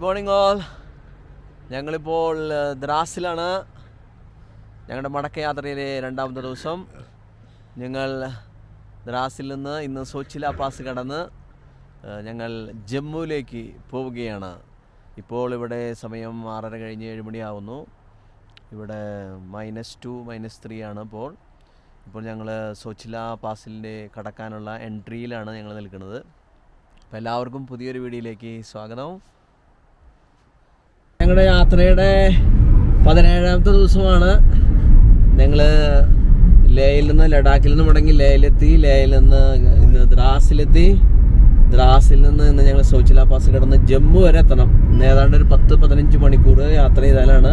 Morning all. ഞങ്ങളിപ്പോൾ ദ്രാസിലാണ്. ഞങ്ങളുടെ മടക്കയാത്രയിലെ രണ്ടാമത്തെ ദിവസം. ഞങ്ങൾ ദ്രാസിൽ നിന്ന് ഇന്ന് സോച്ചില പാസ് കടന്ന് ഞങ്ങൾ ജമ്മുവിലേക്ക് പോവുകയാണ്. ഇപ്പോൾ ഇവിടെ സമയം 6:30 കഴിഞ്ഞ് 7 മണിയാവുന്നു. ഇവിടെ -2 -3 ആണ്. ഇപ്പോൾ ഞങ്ങൾ സോച്ചില പാസിൻ്റെ കടക്കാനുള്ള എൻട്രിയിലാണ് ഞങ്ങൾ നിൽക്കുന്നത്. അപ്പോൾ എല്ലാവർക്കും പുതിയൊരു വീഡിയോയിലേക്ക് സ്വാഗതം. ഞങ്ങളുടെ യാത്രയുടെ 17ാമത്തെ ദിവസമാണ്. ഞങ്ങൾ ലേയിൽ നിന്ന് ലഡാക്കിൽ നിന്ന് മടങ്ങി ലേയിലെത്തി. ലേയിൽ നിന്ന് ഇന്ന് ദ്രാസിലെത്തി. ദ്രാസിൽ നിന്ന് ഇന്ന് ഞങ്ങൾ സോച്ചില പാസ് കടന്ന് ജമ്മു വരെ എത്തണം. ഇന്ന് ഏതാണ്ട് ഒരു 10-15 മണിക്കൂർ യാത്ര ചെയ്താലാണ്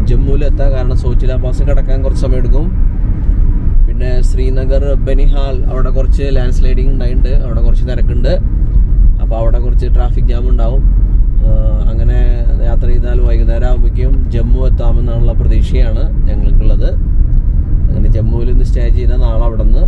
ജമ്മുവിലെത്തുക. കാരണം സോച്ചില പാസ് കടക്കാൻ കുറച്ച് സമയം എടുക്കും. പിന്നെ ശ്രീനഗർ ബനിഹാൽ അവിടെ കുറച്ച് ലാൻഡ് സ്ലൈഡിങ് ഉണ്ടായിട്ടുണ്ട്. അവിടെ കുറച്ച് തിരക്കുണ്ട്. അപ്പോൾ അവിടെ കുറച്ച് ട്രാഫിക് ജാം ഉണ്ടാവും. അങ്ങനെ യാത്ര ചെയ്താൽ വൈകുന്നേരം ആകുമ്പോഴേക്കും ജമ്മു എത്താമെന്നുള്ള പ്രതീക്ഷയാണ് ഞങ്ങൾക്കുള്ളത്. അങ്ങനെ ജമ്മുവിൽ നിന്ന് സ്റ്റേ ചെയ്താൽ നാളെ അവിടെ നിന്ന്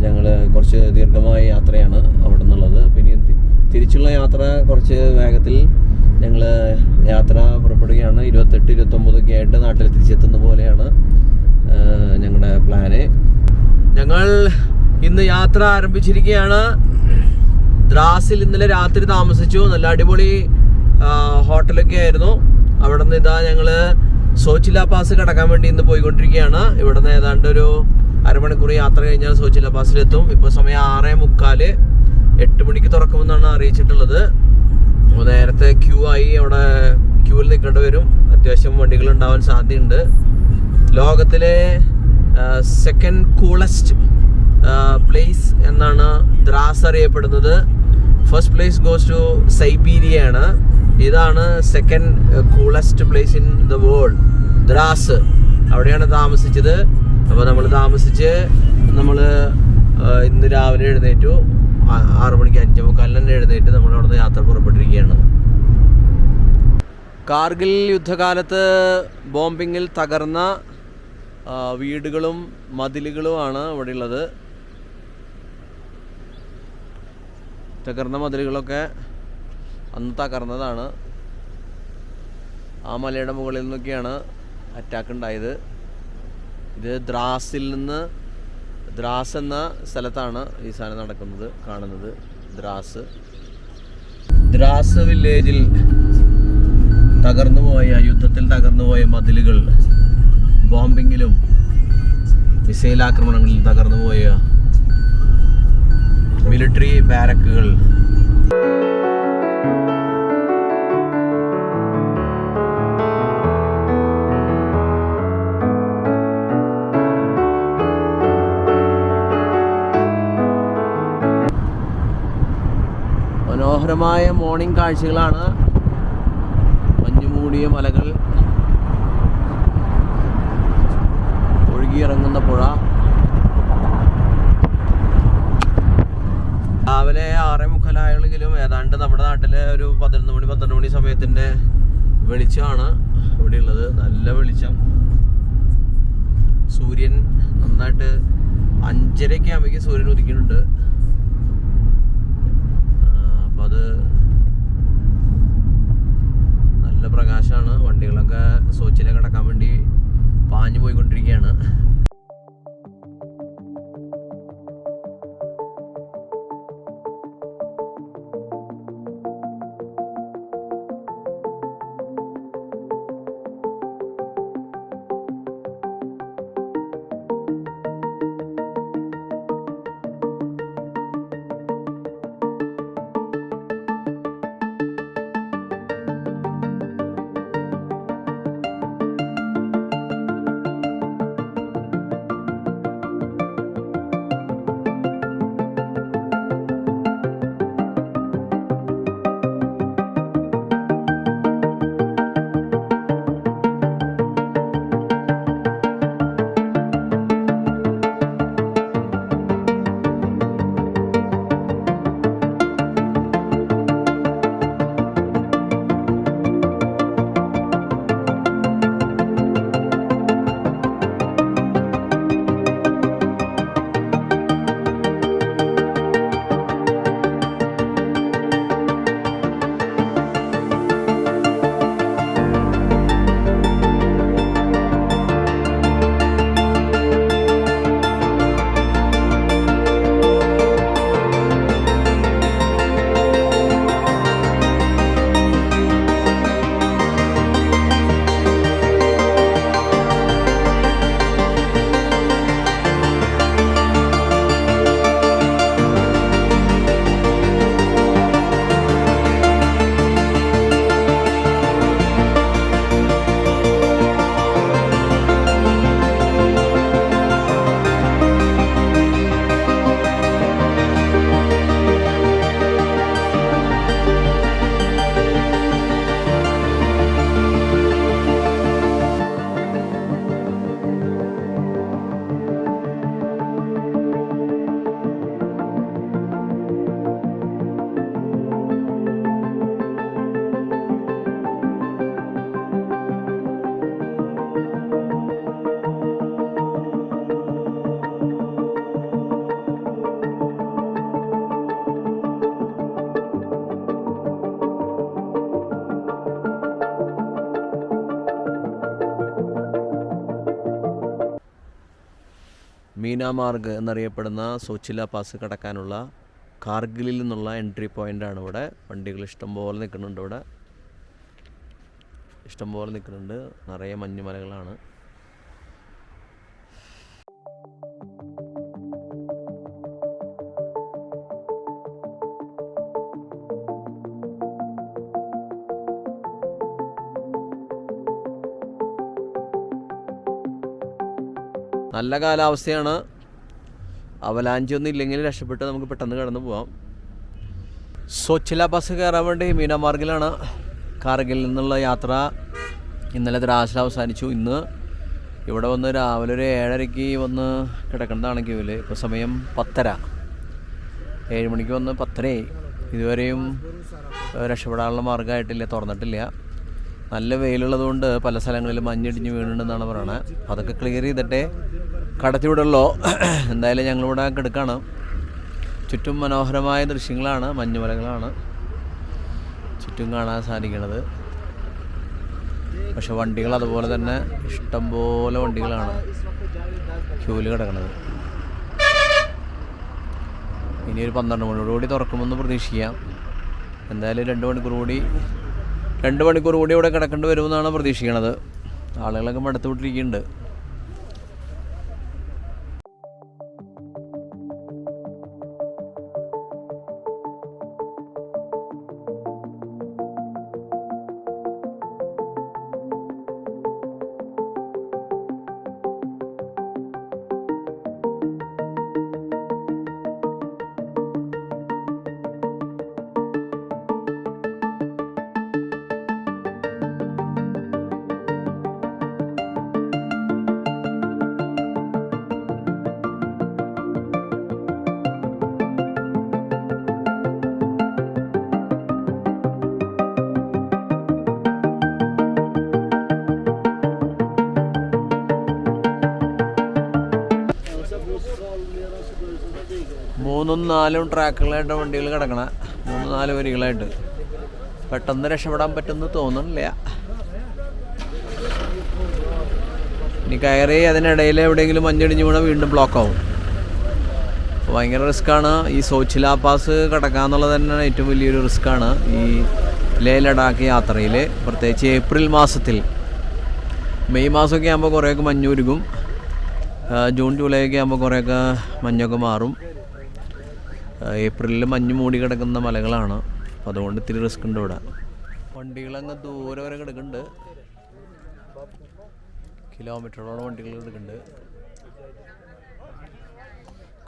ഞങ്ങൾ കുറച്ച് ദീർഘമായ യാത്രയാണ് അവിടെ നിന്നുള്ളത്. പിന്നെ തിരിച്ചുള്ള യാത്ര കുറച്ച് വേഗത്തിൽ ഞങ്ങൾ യാത്ര പുറപ്പെടുകയാണ്. 28-29 ഒക്കെ ആയിട്ട് നാട്ടിൽ തിരിച്ചെത്തുന്ന പോലെയാണ് ഞങ്ങളുടെ പ്ലാന്. ഞങ്ങൾ ഇന്ന് യാത്ര ആരംഭിച്ചിരിക്കുകയാണ്. ദ്രാസിൽ ഇന്നലെ രാത്രി താമസിച്ചു. നല്ല അടിപൊളി ഹോട്ടലൊക്കെ ആയിരുന്നു. അവിടെ നിന്ന് ഇതാ ഞങ്ങൾ സോച്ചില പാസ് കടക്കാൻ വേണ്ടി ഇന്ന് പോയിക്കൊണ്ടിരിക്കുകയാണ്. ഇവിടെ നിന്ന് ഏതാണ്ട് ഒരു അരമണിക്കൂർ യാത്ര കഴിഞ്ഞാൽ സോച്ചില പാസിലെത്തും. ഇപ്പോൾ സമയം 6:45. 8 മണിക്ക് തുറക്കുമെന്നാണ് അറിയിച്ചിട്ടുള്ളത്. നേരത്തെ ക്യൂ ആയി അവിടെ ക്യൂവിൽ നിൽക്കേണ്ടി വരും. അത്യാവശ്യം വണ്ടികൾ ഉണ്ടാവാൻ സാധ്യതയുണ്ട്. ലോകത്തിലെ സെക്കൻഡ് കൂളസ്റ്റ് പ്ലേസ് എന്നാണ് ദ്രാസ് അറിയപ്പെടുന്നത്. First place goes to Siberia ആണ്. ഇതാണ് second coolest place in the world, Dras. അവിടെയാണ് താമസിച്ചത്. അപ്പോൾ നമ്മൾ ഇന്ന് രാവിലെ എഴുന്നേറ്റു. 6 മണിക്ക് 5:45 തന്നെ എഴുന്നേറ്റ് നമ്മൾ അവിടെ നിന്ന് യാത്ര പുറപ്പെട്ടിരിക്കുകയാണ്. കാർഗിൽ യുദ്ധകാലത്ത് ബോംബിങ്ങിൽ തകർന്ന വീടുകളും മതിലുകളുമാണ് ഇവിടെ ഉള്ളത്. തകർന്ന മതിലുകളൊക്കെ അന്ന് തകർന്നതാണ്. ആ മലയുടെ മുകളിൽ നിന്നൊക്കെയാണ് അറ്റാക്ക് ഉണ്ടായത്. ഇത് ദ്രാസ് എന്ന സ്ഥലത്താണ് ഈ സാധനം നടക്കുന്നത്, കാണുന്നത്. ദ്രാസ് വില്ലേജിൽ യുദ്ധത്തിൽ തകർന്നുപോയ മതിലുകൾ, ബോംബിങ്ങിലും മിസൈൽ ആക്രമണങ്ങളിൽ തകർന്നുപോയ മിലിറ്ററി ബാരക്കുകൾ. മനോഹരമായ മോർണിംഗ് കാഴ്ചകളാണ്. മഞ്ഞുമൂടിയ മലകൾ, ഒഴുകിയിറങ്ങുന്ന പുഴ. രാവിലെ 6:45 ഏതാണ്ട് നമ്മുടെ നാട്ടിലെ ഒരു 11 മണി സമയത്തിൻ്റെ വെളിച്ചമാണ് ഇവിടെ ഉള്ളത്. നല്ല വെളിച്ചം. സൂര്യൻ നന്നായിട്ട് 5:30 ആകുമ്പോഴേക്കും സൂര്യൻ ഉദിക്കുന്നുണ്ട്. അപ്പോൾ അത് നല്ല പ്രകാശമാണ്. വണ്ടികളൊക്കെ സോച്ചിലെ കടക്കാൻ വേണ്ടി പാഞ്ഞു പോയിക്കൊണ്ടിരിക്കുകയാണ്. മീനാമാർഗ് എന്നറിയപ്പെടുന്ന സോച്ചില പാസ് കടക്കാനുള്ള കാർഗിലിൽ നിന്നുള്ള എൻട്രി പോയിൻ്റാണ് ഇവിടെ. വണ്ടികൾ ഇഷ്ടംപോലെ നിൽക്കുന്നുണ്ട് ഇവിടെ, ഇഷ്ടംപോലെ നിൽക്കുന്നുണ്ട്. നിറയെ മഞ്ഞുമലകളാണ്. നല്ല കാലാവസ്ഥയാണ്. അവലാഞ്ചൊന്നും ഇല്ലെങ്കിൽ രക്ഷപ്പെട്ട് നമുക്ക് പെട്ടെന്ന് കടന്നു പോവാം. സോച്ചില ബസ് കയറാൻ വേണ്ടി മീനാമാർഗിലാണ്. കാർഗിലിൽ നിന്നുള്ള യാത്ര ഇന്നലെ ദ്രാസിൽ അവസാനിച്ചു. ഇന്ന് ഇവിടെ വന്ന് രാവിലെ ഒരു 7:30 വന്ന് കിടക്കുന്നതാണ് ക്യൂവിൽ. ഇപ്പോൾ സമയം 10:30. 7 മണിക്ക് വന്ന് 10:30. ഇതുവരെയും രക്ഷപ്പെടാനുള്ള മാർഗ്ഗമായിട്ടില്ല, തുറന്നിട്ടില്ല. നല്ല വെയിലുള്ളതുകൊണ്ട് പല സ്ഥലങ്ങളിലും മഞ്ഞിടിഞ്ഞ് വീണുണ്ടെന്നാണ് പറയണത്. അതൊക്കെ ക്ലിയർ ചെയ്തിട്ടേ കടത്തിവിടുള്ളൂ. എന്തായാലും ഞങ്ങളിവിടെ കിടക്കാണ്. ചുറ്റും മനോഹരമായ ദൃശ്യങ്ങളാണ്, മഞ്ഞുമലകളാണ് ചുറ്റും കാണാൻ സാധിക്കുന്നത്. പക്ഷെ വണ്ടികൾ അതുപോലെ തന്നെ ഇഷ്ടംപോലെ വണ്ടികളാണ് ക്യൂവിൽ കിടക്കുന്നത്. ഇനി ഒരു 12 മണിയോടുകൂടി തുറക്കുമെന്ന് പ്രതീക്ഷിക്കാം. എന്തായാലും 2 മണിക്കൂർ കൂടി ഇവിടെ കിടക്കേണ്ടി വരുമെന്നാണ് പ്രതീക്ഷിക്കുന്നത്. ആളുകളൊക്കെ മടുത്ത് വിട്ടിരിക്കുന്നുണ്ട്. മൂന്നും 4 ട്രാക്കുകളായിട്ട് വണ്ടികൾ കിടക്കണം. 3-4 വരികളായിട്ട്. പെട്ടെന്ന് രക്ഷപ്പെടാൻ പറ്റുമെന്ന് തോന്നുന്നില്ല. ഇനി കയറി അതിനിടയിൽ എവിടെയെങ്കിലും മഞ്ഞിടിഞ്ഞ് വീണാൽ വീണ്ടും ബ്ലോക്കാവും. അപ്പോൾ ഭയങ്കര റിസ്ക്കാണ്. ഈ സോച്ചില പാസ് കടക്കുക എന്നുള്ളത് തന്നെ ഏറ്റവും വലിയൊരു റിസ്ക്കാണ് ഈ ലേ ലഡാക്ക് യാത്രയിൽ. പ്രത്യേകിച്ച് ഏപ്രിൽ മാസത്തിൽ. മെയ് മാസമൊക്കെ ആകുമ്പോൾ കുറേയൊക്കെ മഞ്ഞുരുകും. ജൂൺ ജൂലൈ ഒക്കെ ആകുമ്പോൾ കുറേയൊക്കെ മഞ്ഞൊക്കെ മാറും. ഏപ്രിലിൽ മഞ്ഞ് മൂടി കിടക്കുന്ന മലകളാണ്. അപ്പോൾ അതുകൊണ്ട് ഇത്തിരി റിസ്ക് ഉണ്ട് ഇവിടെ. വണ്ടികളങ്ങ് ദൂരെ വരെ കിടക്കുന്നുണ്ട്. കിലോമീറ്ററോളം വണ്ടികൾ കിടക്കുന്നുണ്ട്.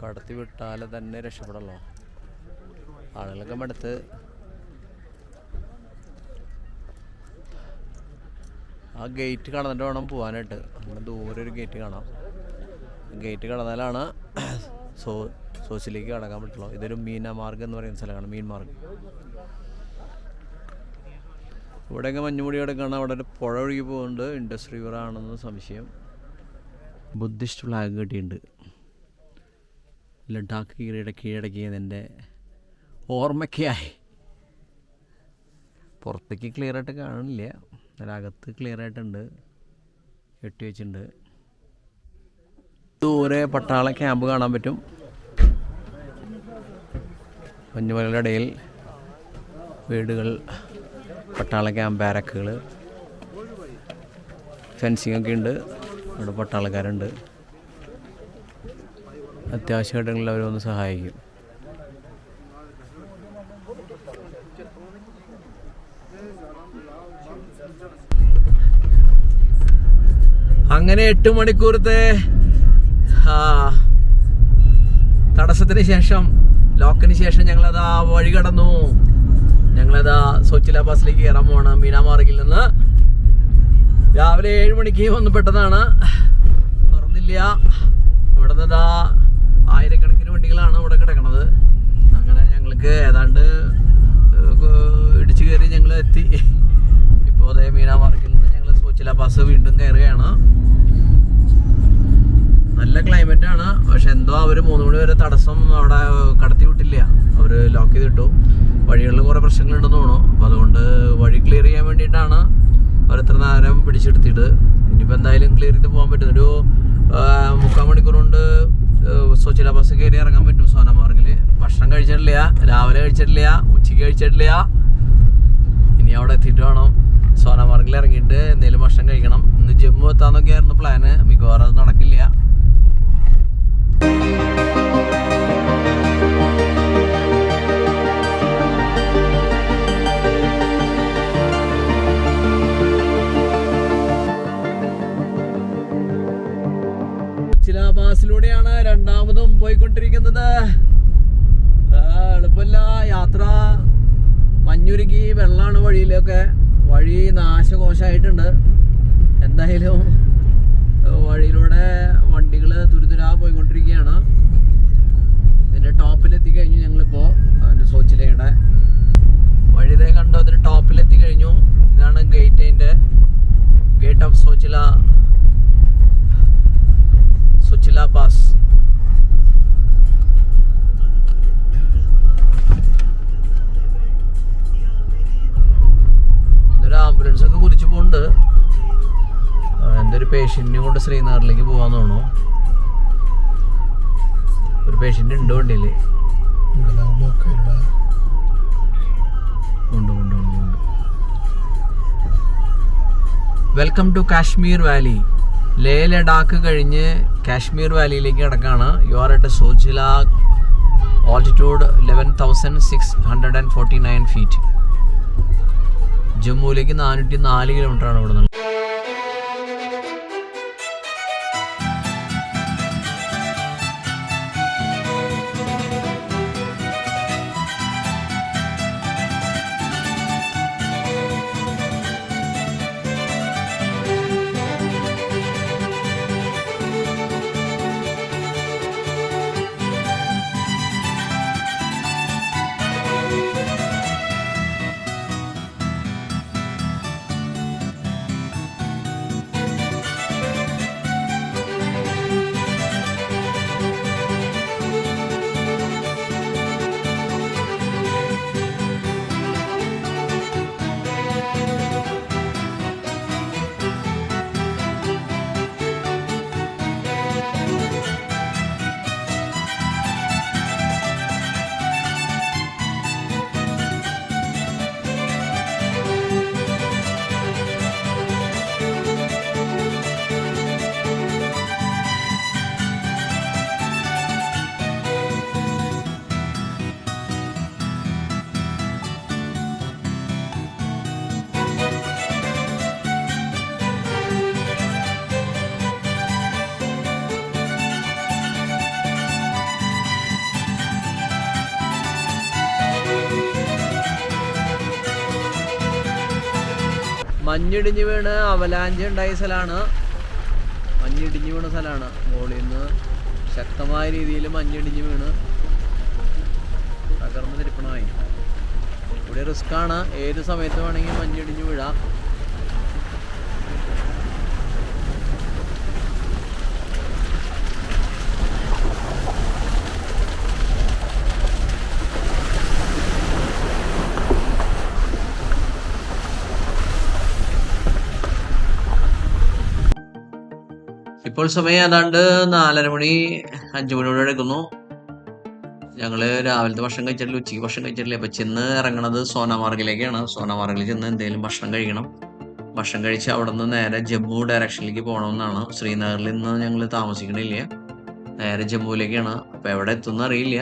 കടത്തി വിട്ടാൽ തന്നെ രക്ഷപ്പെടല്ലോ. ആളുകളൊക്കെ മടുത്ത്. ആ ഗേറ്റ് കടന്നിട്ട് വേണം പോകാനായിട്ട്. അങ്ങനെ ദൂരെ ഒരു ഗേറ്റ് കാണാം. ഗേറ്റ് കടന്നാലാണ് സോച്ചിലേക്ക് കടക്കാൻ പറ്റുള്ളൂ. ഇതൊരു മീനാമാർഗ് എന്ന് പറയുന്ന സ്ഥലമാണ്, മീൻമാർഗ്. ഇവിടെയൊക്കെ മഞ്ഞുമൂടി കിടക്കുകയാണ്. അവിടെ ഒരു പുഴ ഒഴുകി പോകുന്നുണ്ട്. ഇൻഡസ് റിവർ ആണെന്ന് സംശയം. ബുദ്ധിസ്റ്റ് ഫ്ലാഗ് കെട്ടിയിട്ടുണ്ട്. ലഡാക്ക് കീഴടക്കിയതിൻ്റെ ഓർമ്മയ്ക്കായി. പുറത്തേക്ക് ക്ലിയറായിട്ട് കാണില്ല, അതിനകത്ത് ക്ലിയറായിട്ടുണ്ട്, കെട്ടി വെച്ചിട്ടുണ്ട്. ദൂരെ പട്ടാള ക്യാമ്പ് കാണാൻ പറ്റും. മഞ്ഞുമലയുടെ ഇടയിൽ വീടുകൾ, പട്ടാള ക്യാമ്പ്, ബാരക്കുകൾ, ഫെൻസിങ് ഒക്കെ ഉണ്ട്. അവിടെ പട്ടാളക്കാരുണ്ട്. അത്യാവശ്യ ഘട്ടങ്ങളിൽ അവർ വന്ന് സഹായിക്കും. അങ്ങനെ 8 മണിക്കൂറത്തെ തടസ്സത്തിന് ശേഷം, ലോക്കിന് ശേഷം ഞങ്ങളതാ വഴി കടന്നു. ഞങ്ങളതാ സോച്ചില പാസിലേക്ക് കയറാൻ പോവാണ്. മീനാമാർഗിൽ നിന്ന് രാവിലെ 7 മണിക്ക് വന്ന് പെട്ടതാണ്. തുറന്നില്ല. ഇവിടെ നിന്ന് ആയിരക്കണക്കിന് വണ്ടികളാണ് ഇവിടെ കിടക്കണത്. അങ്ങനെ ഞങ്ങൾക്ക് ഏതാണ്ട് ഇടിച്ചു കയറി ഞങ്ങൾ എത്തി. ഇപ്പോൾ അതേ മീനാമാർഗിൽ നിന്ന് ഞങ്ങൾ സോച്ചില പാസ് വീണ്ടും കയറുകയാണ്. നല്ല ക്ലൈമറ്റാണ്. പക്ഷെ എന്തോ അവർ 3 മണി വരെ തടസ്സം അവിടെ കടത്തി വിട്ടില്ല. അവർ ലോക്ക് ചെയ്തിട്ടു. വഴികളിൽ കുറേ പ്രശ്നങ്ങളുണ്ടെന്ന് തോന്നുന്നു. അപ്പോൾ അതുകൊണ്ട് വഴി ക്ലിയർ ചെയ്യാൻ വേണ്ടിയിട്ടാണ് അവർ ഇത്ര നേരം പിടിച്ചെടുത്തിട്ട്. ഇനിയിപ്പോൾ എന്തായാലും ക്ലിയർ ചെയ്ത് പോകാൻ പറ്റും. ഒരു 3/4 മണിക്കൂർ കൊണ്ട് സോച്ചില ബസ് കയറി ഇറങ്ങാൻ പറ്റും സോനാമാർഗിൽ. ഭക്ഷണം കഴിച്ചിട്ടില്ല, രാവിലെ കഴിച്ചിട്ടില്ല, ഉച്ചയ്ക്ക് കഴിച്ചിട്ടില്ല. ഇനി അവിടെ എത്തിയിട്ട് വേണം സോനാമാർഗിൽ ഇറങ്ങിയിട്ട് എന്തെങ്കിലും ഭക്ഷണം കഴിക്കണം. ഇന്ന് ജമ്മു എത്താന്നൊക്കെയായിരുന്നു പ്ലാന്. മിക്കവാറും അത് നടക്കില്ല. പാസിലൂടെയാണ് രണ്ടാമതും പോയിക്കൊണ്ടിരിക്കുന്നത്. എളുപ്പമില്ല യാത്ര. മഞ്ഞുരുക്കി വെള്ളമാണ് വഴിയിലൊക്കെ. വഴി നാശകോശമായിട്ടുണ്ട്. എന്തായാലും വഴിയിലൂടെ വണ്ടികൾ തുരുതുരാ പോയിക്കൊണ്ടിരിക്കുകയാണ്. ഇതിൻ്റെ ടോപ്പിലെത്തിക്കഴിഞ്ഞു ഞങ്ങളിപ്പോൾ. അതിൻ്റെ സോച്ചിലയുടെ വഴിതേ കണ്ടോ, അതിൻ്റെ ടോപ്പിലെത്തിക്കഴിഞ്ഞു. ഇതാണ് ഗേറ്റ്, അതിൻ്റെ ഗേറ്റ് ഓഫ് സോച്ചില പാസ്. ഇതൊരു ആംബുലൻസ് ഒക്കെ കുറിച്ച് പോകുന്നുണ്ട്. എൻ്റെ ഒരു പേഷ്യന്റിനെ കൊണ്ട് ശ്രീനഗറിലേക്ക് പോകാന്ന് തോന്നുന്നു. ഒരു പേഷ്യന്റ് ഉണ്ട് വണ്ടിയിൽ. Welcome to Kashmir valley. Leh Ladakh കഴിഞ്ഞ് കാശ്മീർ വാലിയിലേക്ക് കിടക്കാണ്. You are at Zojila, altitude 11,649 feet. ജമ്മുവിലേക്ക് 404 കിലോമീറ്ററാണ് ഇവിടെ നിന്ന്. മഞ്ഞിടിഞ്ഞ് വീണ് അവലാഞ്ച് ഉണ്ടായ സ്ഥലമാണ്. മഞ്ഞിടിഞ്ഞ് വീണ സ്ഥലമാണ്. മുകളിൽ നിന്ന് ശക്തമായ രീതിയിൽ മഞ്ഞിടിഞ്ഞ് വീണ് തകർന്ന് തിരിപ്പണമായി. ഇവിടെ റിസ്ക്കാണ്. ഏത് സമയത്ത് വേണമെങ്കിൽ മഞ്ഞിടിഞ്ഞ് വീഴാം. ഇപ്പോൾ സമയം ഏതാണ്ട് 4:30 മണി 5 മണിയോടെ എടുക്കുന്നു. ഞങ്ങള് രാവിലത്തെ ഭക്ഷണം കഴിച്ചിട്ടില്ല, ഉച്ചയ്ക്ക് ഭക്ഷണം കഴിച്ചിട്ടില്ല. അപ്പൊ ചെന്ന് ഇറങ്ങണത് സോനാമാർഗിലേക്കാണ്. സോനാമാർഗിൽ ചെന്ന് എന്തെങ്കിലും ഭക്ഷണം കഴിക്കണം. ഭക്ഷണം കഴിച്ച് അവിടെ നിന്ന് നേരെ ജമ്മു ഡയറക്ഷനിലേക്ക് പോകണമെന്നാണ്. ശ്രീനഗറിൽ നിന്ന് ഞങ്ങൾ താമസിക്കണില്ല, നേരെ ജമ്മുവിലേക്കാണ്. അപ്പൊ എവിടെ എത്തുമെന്ന് അറിയില്ല.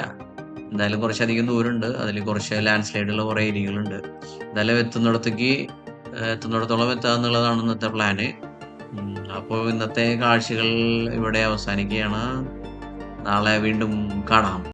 എന്തായാലും കുറച്ചധികം ദൂരമുണ്ട്. അതിൽ കുറച്ച് ലാൻഡ് സ്ലൈഡുള്ള കുറേ ഏരിയകളുണ്ട്. എന്തായാലും എത്തുന്നിടത്തോളം എത്തുക എന്നുള്ളതാണ് ഇന്നത്തെ പ്ലാന്. അപ്പോൾ ഇന്നത്തെ കാഴ്ചകൾ ഇവിടെ അവസാനിക്കുകയാണ്. നാളെ വീണ്ടും കാണാം.